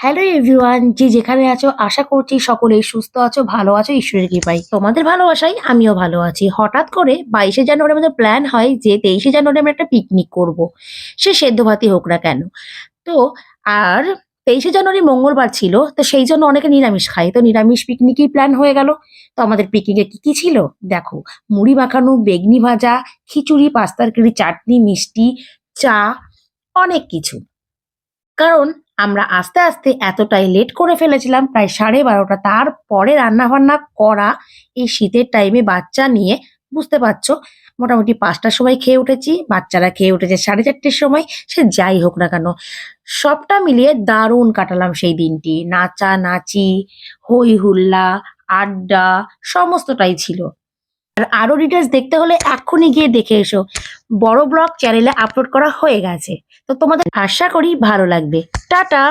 Hello everyone, যে যেখানে আছো আশা করছি সকলেই সুস্থ আছো, ভালো আছো ঈশ্বরের কৃপায়। তোমাদের ভালোবাসায় আমিও ভালো আছি। হঠাৎ করে 22শে জানুয়ারি আমাদের প্ল্যান হয় যে 23শে জানুয়ারি আমরা একটা পিকনিক করব। সে সেদ্ধ ভাতই হোক না কেন। তো আর 23শে জানুয়ারি মঙ্গলবার ছিল, তো সেই জন্য অনেকে নিরামিষ খায়, তো নিরামিষ পিকনিকই প্ল্যান হয়ে গেল। তো আমাদের পিকনিকে কি কি ছিল দেখো, মুড়ি মাখানো, বেগনি ভাজা, খিচুড়ি, পাস্তার তরকারি, চাটনি, মিষ্টি, চা, অনেক কিছু। কারণ আমরা আস্তে, আস্তে এতটাই লেট করে ফেলেছিলাম, প্রায় 12:30। তারপরে রান্নাবান্না করা এই শীতের টাইমে বাচ্চা নিয়ে, বুঝতে পারছো, মোটামুটি ৫টার সময় খেয়ে উঠেছি, বাচ্চারা খেয়ে উঠেছে 4:30-র সময়। সে যাই হোক না কেন, সবটা মিলিয়ে দারুণ কাটালাম সেই দিনটি। নাচানাচি, হই হুল্লা, আড্ডা সমস্তটাই ছিল। আর আরো ডিটেলস দেখতে হলে এক্ষুনি গিয়ে দেখে এসো। বড় ব্লগ চ্যানেলে আপলোড করা হয়ে গেছে। তো তোমাদের আশা করি ভালো লাগবে। টাটা।